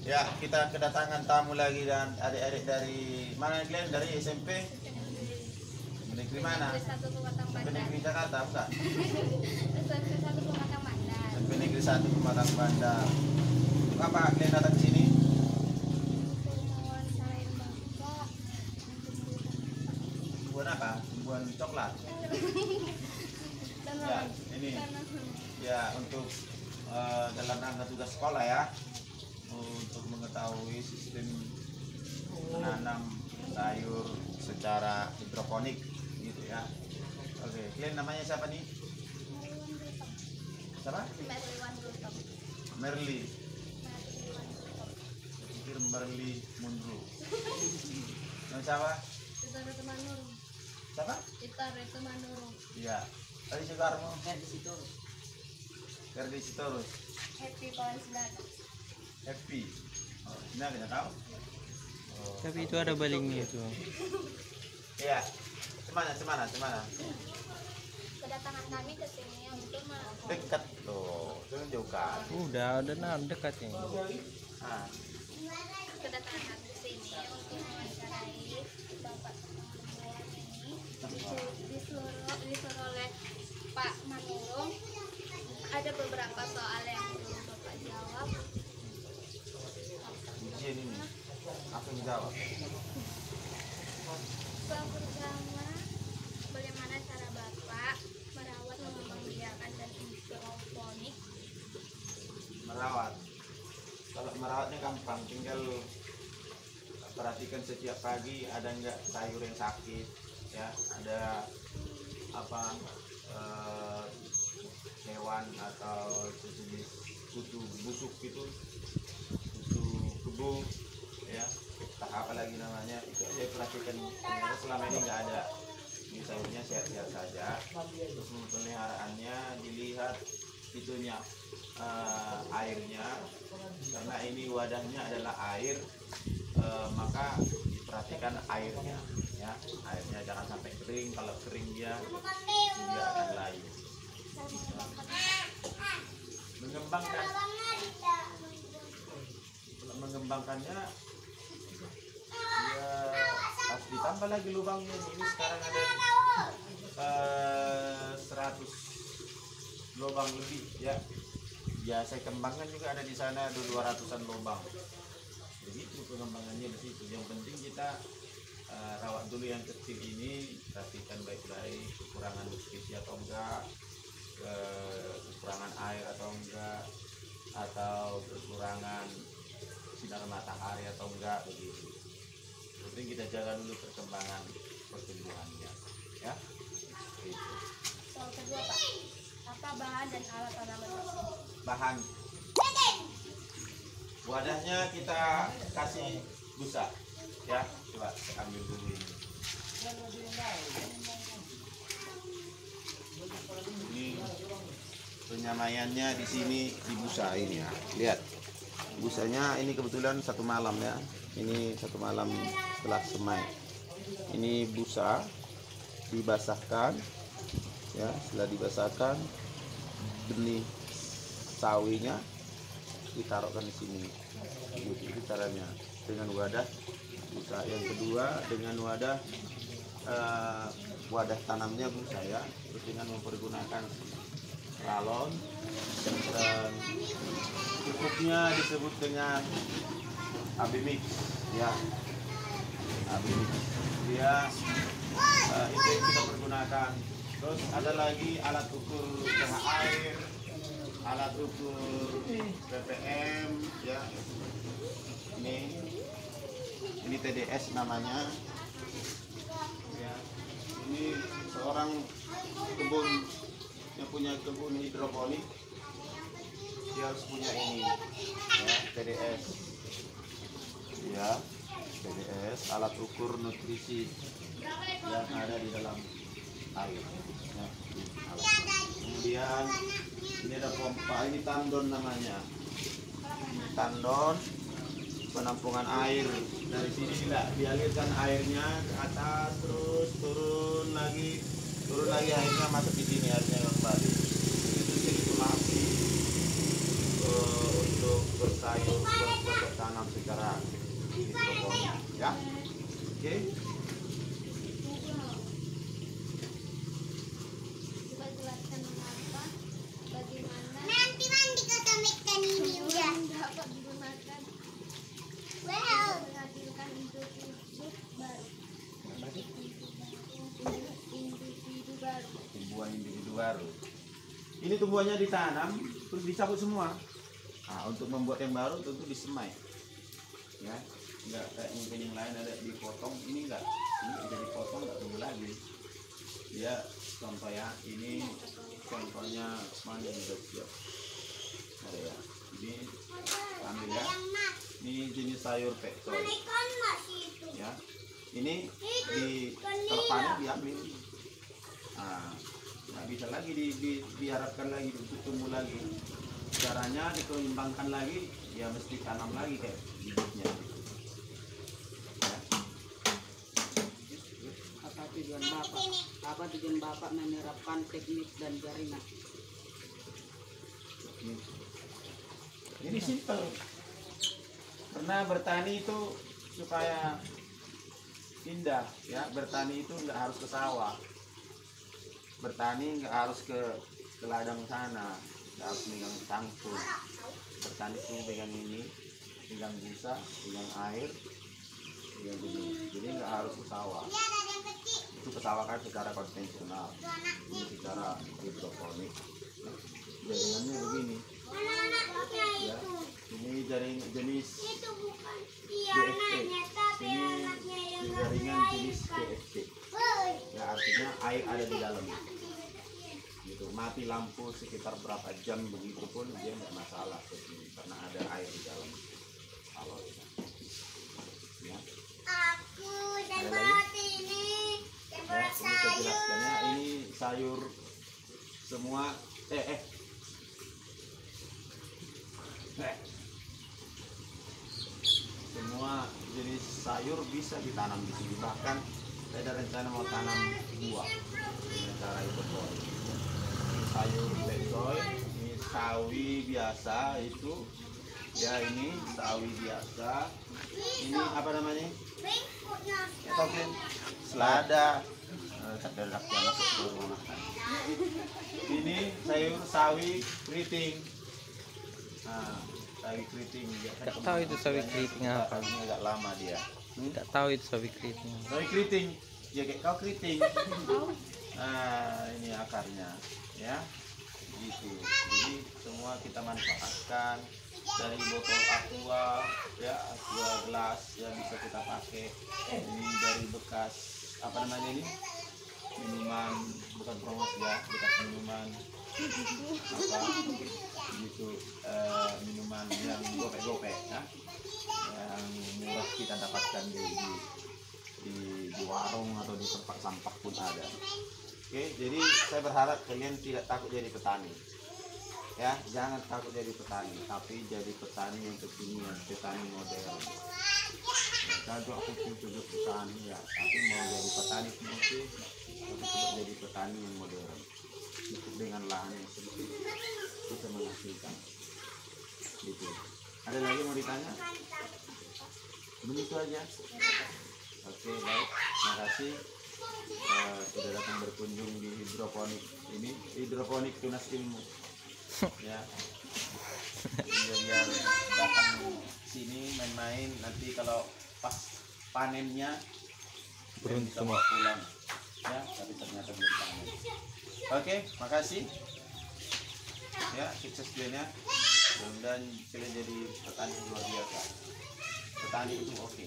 Ya, kita kedatangan tamu lagi dan adik-adik dari mana kalian? Dari SMP? Negeri mana? SMP Negeri Jakarta, bukan? SMP 1 Pematang Bandar. SMP Negeri 1 Pematang Bandar. Apa kalian datang ke sini? Wawancarain bapak. Buat apa? Buat coklat. Ya, ini ya untuk dalam rangka tugas sekolah ya, untuk mengetahui sistem menanam sayur secara hidroponik gitu ya. Oke, kalian namanya siapa nih? Siapa? Merli. Saya pikir Merli Munro. Nama siapa? Kita Manurung. Siapa? Kita Manurung. Iya. Tadi Soekarno. Ferdi Sitorus. Happy Pawan Selatan. Happy. Oh, ini nggak tahu. Oh, Tapi itu ada balingnya itu. iya. Semana. Kedatangan kami ke sini untuk Dekat loh, jangan jauh kan. Udah dekatnya. Ah, kedatangan kami ke sini untuk mewawancarai Bapak Manurung ini disuruh oleh Pak Manurung. Ada beberapa soal yang belum Bapak jawab. ujian ini. Apa yang jawab? Soal pertama, bagaimana cara Bapak merawat, mengembangbiakan dan hidroponik? Merawat. Kalau merawatnya gampang, tinggal perhatikan setiap pagi ada nggak sayur yang sakit, ya, ada apa hewan atau sejenis kutu busuk gitu, kutu kebu, ya, apa lagi namanya, itu aja perhatikan. Ternyata selama ini nggak ada, ini sayurnya sehat-sehat saja. Terus pemeliharaannya dilihat itunya, airnya, karena ini wadahnya adalah air, maka diperhatikan airnya, ya, airnya jangan sampai kering. Kalau kering dia akan layu. Mengembangkannya ya harus ditambah lagi lubangnya. Ini sekarang ada 100 lubang lebih, ya. Saya kembangkan juga ada di sana, ada 200-an lubang. Begitu pengembangannya di situ. Yang penting kita rawat dulu yang kecil ini, perhatikan baik-baik kekurangan nutrisi atau enggak, kekurangan air atau enggak, atau kekurangan sinar matahari atau enggak, begitu. Penting kita jaga dulu perkembangan pertumbuhannya, ya. Itu. Soal kedua, Pak, apa bahan dan alat tanaman? Bahan wadahnya kita kasih busa, ya. Coba saya ambil dulu ini. Ini penyamaiannya di sini di busa ini ya. Lihat busanya ini kebetulan satu malam ya. Ini satu malam setelah semai. Ini busa dibasahkan, ya. Setelah dibasahkan, benih sawinya ditaruhkan di sini. Begitu caranya, dengan wadah busa. Yang kedua dengan wadah tanamnya busa, ya. Terus dengan mempergunakan galon, dan pupuknya disebut dengan Abimix, ya. Abimix dia itu yang kita pergunakan. Terus ada lagi alat ukur pH air, alat ukur ppm, ya. Ini TDS namanya, ya. Ini seorang kebun yang punya kebun hidroponik, dia harus punya ini, ya, TDS, ya. TDS, alat ukur nutrisi yang ada di dalam air, ya. Kemudian ini ada pompa, ini tandon namanya. Ini tandon penampungan air. Dari sini dialirkan airnya ke atas, terus turun lagi airnya masuk di sini, airnya kembali. Itu sirkulasi untuk bersayur, bercocok ditanam secara hidroponik ya. Oke. Coba jelaskan mengapa, bagaimana Nanti mandi ketamikkan ini udah. dapat digunakan Wow. menghasilkan individu baru. Individu baru. Tumbuhan individu baru. Ini tumbuhannya ditanam terus dicabut semua. Nah, untuk membuat yang baru tentu disemai. Ya, enggak kayak mungkin yang lain ada dipotong, ini enggak. Ini udah dipotong enggak tumbuh lagi. Ya, contoh ya, ini contohnya mana yang udah siap. Ada ya. Ini ambil ya. Ini jenis sayur peksoy. Ikan masih itu. Ya. Ini di terpanen diambil. Nah, nggak bisa lagi diharapkan lagi untuk tumbuh lagi. Caranya dikembangkan lagi, ya mesti tanam lagi kayak bibitnya. Ya. Apa tujuan Bapak menerapkan teknik dan jaringan? Ini simple. Karena bertani itu supaya indah, ya. Bertani itu nggak harus ke sawah. Bertani nggak harus ke ladang sana, nggak harus megang cangkul. Bertani itu pegang ini, pegang busa, pegang air, pegang ini. Jadi nggak harus ke sawah. Itu ke sawah kan secara konvensional, ini secara hidroponik. Jaringannya begini, Anak-anaknya ya. itu. Ini jaring jenis Itu bukan DFT. anaknya tapi Ini anaknya yang jaringan jenis DFT. Woi. Ya artinya air ada di dalam. Gitu. Mati lampu sekitar berapa jam begitu pun dia nggak masalah karena ada air di dalam. Kalau ya. Aku dan Ada lagi? roti ini yang Ya, ini saya bersayur. jelaskannya ini sayur semua semua jenis sayur bisa ditanam di sini. Bahkan saya ada rencana mau tanam buah dengan cara hidroponik. Ini sayur peksoy, ini sawi biasa itu ya, ini sawi biasa. Ini apa namanya? Bengkoknya. Atau kan selada. Terdedak yang masuk ke rumah makan. Ini sayur sawi keriting. Nah, sawi keriting biasa. Nggak tahu itu sawi keriting apa. Ini agak lama dia. Nggak tahu itu sawi keriting. Sawi keriting, ya kayak kau keriting. Nah, ini akarnya, ya, gitu. Jadi semua kita manfaatkan dari botol aqua, ya, aqua gelas, ya bisa kita pakai. Ini dari bekas apa namanya ini? Minuman, bukan promosi ya, bekas minuman apa gitu, minuman yang gopek-gopek ya, yang murah kita dapatkan di warung atau di tempat sampah pun ada. Oke, jadi saya berharap kalian tidak takut jadi petani ya, jangan takut jadi petani, tapi jadi petani yang kekinian, petani modern. Kalau aku tunjuk petani ya, tapi mau jadi petani oke, tapi coba jadi petani yang modern. Cukup dengan lahan yang sedikit bisa menghasilkan. Gitu. Ada lagi mau ditanya? Begitu aja. Oke, baik. Terima kasih sudah datang berkunjung di hidroponik ini. Hidroponik tunas ilmu. Ya. Biar datang sini main-main, nanti kalau pas panennya Beruntung. bisa pulang ya, tapi ternyata belum panen. Oke, makasih ya, sukses kalian ya, mudah-mudahan kalian jadi petani yang luar biasa. Petani itu oke.